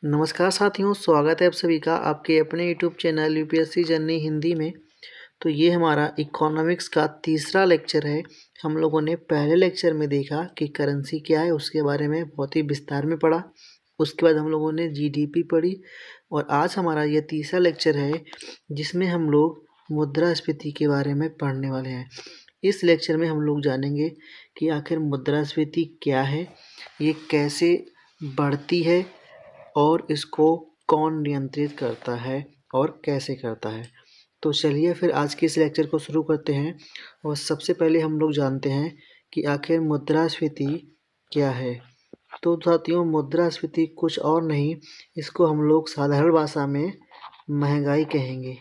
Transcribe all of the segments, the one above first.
नमस्कार साथियों, स्वागत है आप सभी का आपके अपने YouTube channel UPSC journey Hindi में। तो ये हमारा इकोनॉमिक्स का तीसरा लेक्चर है। हम लोगों ने पहले लेक्चर में देखा कि करेंसी क्या है, उसके बारे में बहुत ही विस्तार में पढ़ा। उसके बाद हम लोगों ने जीडीपी पढ़ी और आज हमारा ये तीसरा लेक्चर है जिसमें हम लोग मुद्रास्फीति के बारे में पढ़ने वाले हैं। इस लेक्चर में हम लोग जानेंगे कि आखिर मुद्रास्फीति क्या है, ये कैसे बढ़ती है और इसको कौन नियंत्रित करता है और कैसे करता है। तो चलिए फिर आज के इस लेक्चर को शुरू करते हैं। और सबसे पहले हम लोग जानते हैं कि आखिर मुद्रास्फीति क्या है। तो साथियों, मुद्रास्फीति कुछ और नहीं, इसको हम लोग साधारण भाषा में महंगाई कहेंगे।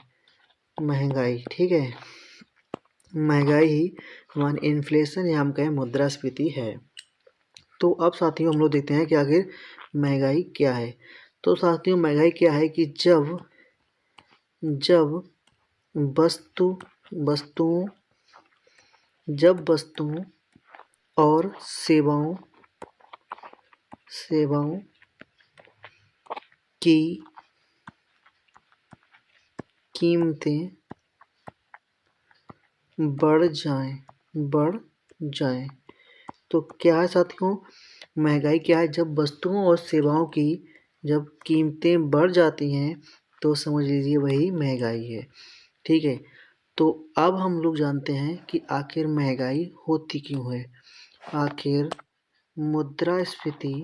महंगाई, ठीक है, महंगाई ही हमारी इन्फ्लेशन या हम कहें मुद्रास्फीति है। तो अब साथियों हम लोग देखते हैं कि आखिर महंगाई क्या है। तो साथियों, महंगाई क्या है कि जब वस्तुओं और सेवाओं की कीमतें बढ़ जाएं। तो क्या है साथियों, महंगाई क्या है? जब वस्तुओं और सेवाओं की जब कीमतें बढ़ जाती हैं तो समझ लीजिए वही महंगाई है, ठीक है। तो अब हम लोग जानते हैं कि आखिर महंगाई होती क्यों है। आखिर मुद्रास्फीति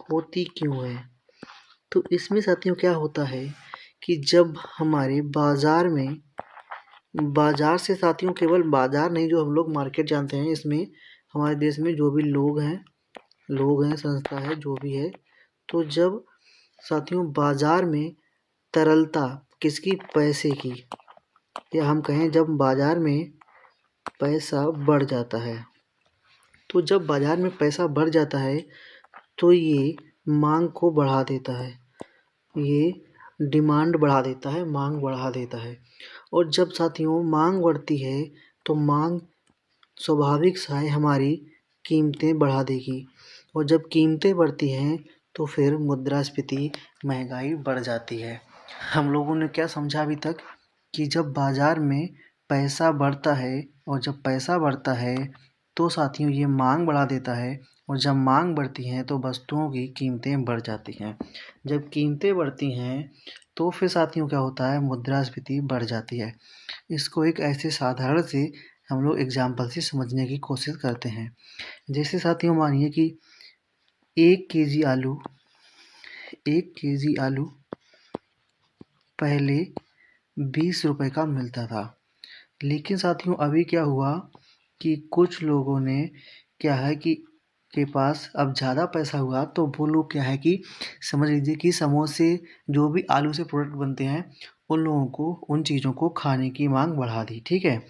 होती क्यों है। तो इसमें साथियों क्या होता है कि जब हमारे बाजार से साथियों, केवल बाजार नहीं, जो हम लोग मार्केट जानते हैं, इसमें हमारे देश में जो भी लोग हैं, संस्था है, जो भी है, तो जब साथियों बाजार में तरलता किसकी, पैसे की, या हम कहें जब बाजार में पैसा बढ़ जाता है, तो जब बाजार में पैसा बढ़ जाता है तो ये मांग को बढ़ा देता है, ये डिमांड बढ़ा देता है, मांग बढ़ा देता है। और जब साथियों मांग बढ़ती है तो मांग स्वाभाविक सा है हमारी कीमतें बढ़ा देगी, और जब कीमतें बढ़ती हैं तो फिर मुद्रास्फीति, महंगाई बढ़ जाती है। हम लोगों ने क्या समझा अभी तक कि जब बाजार में पैसा बढ़ता है, और जब पैसा बढ़ता है तो साथियों ये मांग बढ़ा देता है, और जब मांग बढ़ती है तो वस्तुओं की कीमतें बढ़ जाती हैं। जब कीमतें बढ़ती हैं तो फिर साथियों क्या होता है, मुद्रास्फीति बढ़ जाती है। इसको एक ऐसे साधारण से हम लोग एग्जाम्पल से समझने की कोशिश करते हैं। जैसे साथियों मानिए कि 1 केजी आलू पहले 20 रुपए का मिलता था, लेकिन साथियों अभी क्या हुआ कि कुछ लोगों ने क्या है कि के पास अब ज़्यादा पैसा हुआ, तो वो लोग क्या है कि समझ लीजिए कि समोसे, जो भी आलू से प्रोडक्ट बनते हैं, उन लोगों को उन चीज़ों को खाने की मांग बढ़ा दी, ठीक है।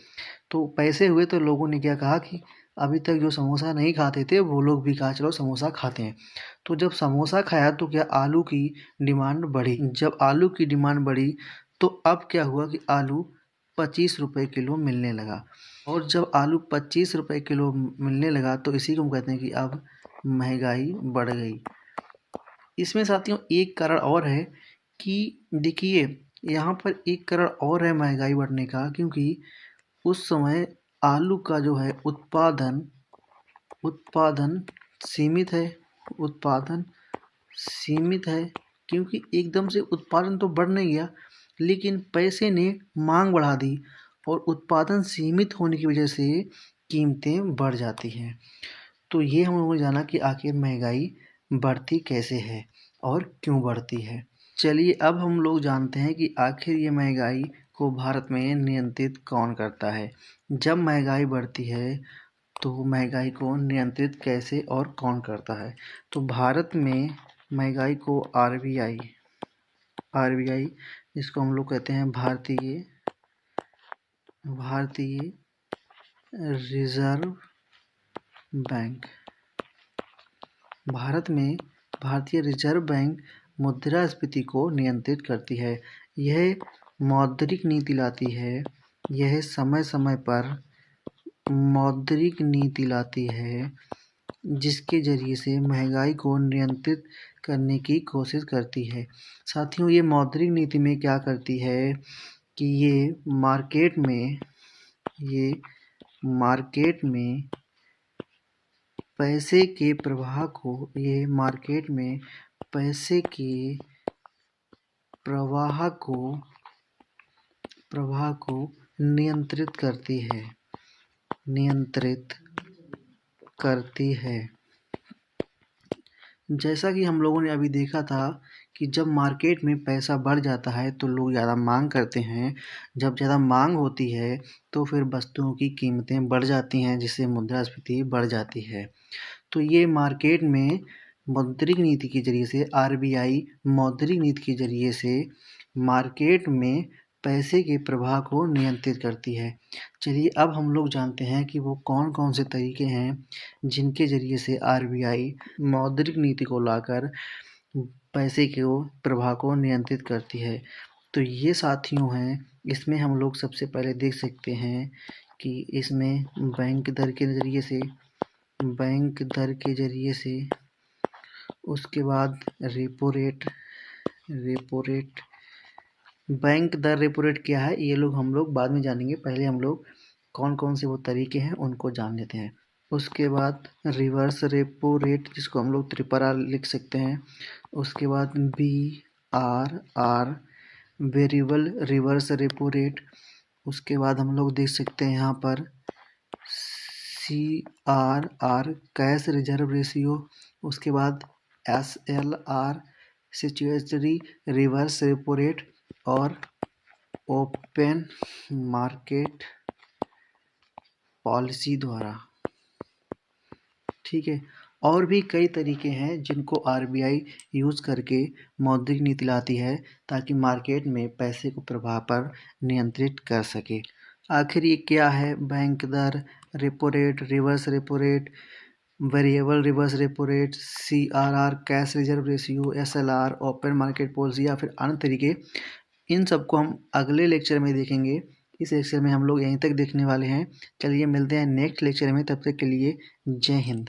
तो पैसे हुए तो लोगों ने क्या कहा कि अभी तक जो समोसा नहीं खाते थे वो लोग भी कहा चलो समोसा खाते हैं। तो जब समोसा खाया तो क्या आलू की डिमांड बढ़ी। जब आलू की डिमांड बढ़ी तो अब क्या हुआ कि आलू 25 रुपये किलो मिलने लगा, और जब आलू 25 रुपये किलो मिलने लगा तो इसी को हम कहते हैं कि अब महंगाई बढ़ गई। इसमें साथियों एक कारण और है कि देखिए, यहाँ पर एक कारण और है महंगाई बढ़ने का, क्योंकि उस समय आलू का जो है उत्पादन सीमित है। उत्पादन सीमित है क्योंकि एकदम से उत्पादन तो बढ़ नहीं गया, लेकिन पैसे ने मांग बढ़ा दी, और उत्पादन सीमित होने की वजह से कीमतें बढ़ जाती हैं। तो ये हम लोगों ने जाना कि आखिर महंगाई बढ़ती कैसे है और क्यों बढ़ती है। चलिए अब हम लोग जानते हैं कि आखिर ये महंगाई को भारत में नियंत्रित कौन करता है। जब महंगाई बढ़ती है तो महंगाई को नियंत्रित कैसे और कौन करता है। तो भारत में महंगाई को आरबीआई जिसको हम लोग कहते हैं भारतीय रिजर्व बैंक, भारत में भारतीय रिजर्व बैंक मुद्रास्फीति को नियंत्रित करती है। यह मौद्रिक नीति लाती है, यह समय समय पर मौद्रिक नीति लाती है, जिसके ज़रिए से महंगाई को नियंत्रित करने की कोशिश करती है। साथियों, ये मौद्रिक नीति में क्या करती है कि ये मार्केट में पैसे के प्रवाह को नियंत्रित करती है। जैसा कि हम लोगों ने अभी देखा था कि जब मार्केट में पैसा बढ़ जाता है तो लोग ज़्यादा मांग करते हैं। जब ज़्यादा मांग होती है तो फिर वस्तुओं की कीमतें बढ़ जाती हैं, जिससे मुद्रास्फीति बढ़ जाती है। तो ये मार्केट में मौद्रिक नीति के ज़रिए से RBI मौद्रिक नीति के ज़रिए से मार्केट में पैसे के प्रवाह को नियंत्रित करती है। चलिए अब हम लोग जानते हैं कि वो कौन कौन से तरीके हैं जिनके ज़रिए से RBI मौद्रिक नीति को लाकर पैसे के प्रवाह को नियंत्रित करती है। तो ये साथियों हैं, इसमें हम लोग सबसे पहले देख सकते हैं कि इसमें बैंक दर के ज़रिए से उसके बाद रेपो रेट। बैंक दर रेपो रेट क्या है ये हम लोग बाद में जानेंगे। पहले हम लोग कौन कौन से वो तरीके हैं उनको जान लेते हैं। उसके बाद रिवर्स रेपो रेट, जिसको हम लोग RRR लिख सकते हैं। उसके बाद BRR variable reverse repo rate. उसके बाद हम लोग देख सकते हैं यहाँ पर CRR कैश रिजर्व रेशियो। उसके बाद SLR सिचुएशनरी रिवर्स रेपो रेट और ओपन मार्केट पॉलिसी द्वारा। ठीक है, और भी कई तरीके हैं जिनको RBI यूज़ करके मौद्रिक नीति लाती है ताकि मार्केट में पैसे को प्रवाह पर नियंत्रित कर सके। आखिर ये क्या है? बैंक दर, repo rate, reverse repo rate, variable reverse repo rate, CRR cash reserve ratio, SLR open market policy या फिर अन्य तरीके, इन सबको हम अगले लेक्चर में देखेंगे। इस लेक्चर में हम लोग यहीं तक देखने वाले हैं। चलिए मिलते हैं नेक्स्ट लेक्चर में, तब तक के लिए जय हिंद।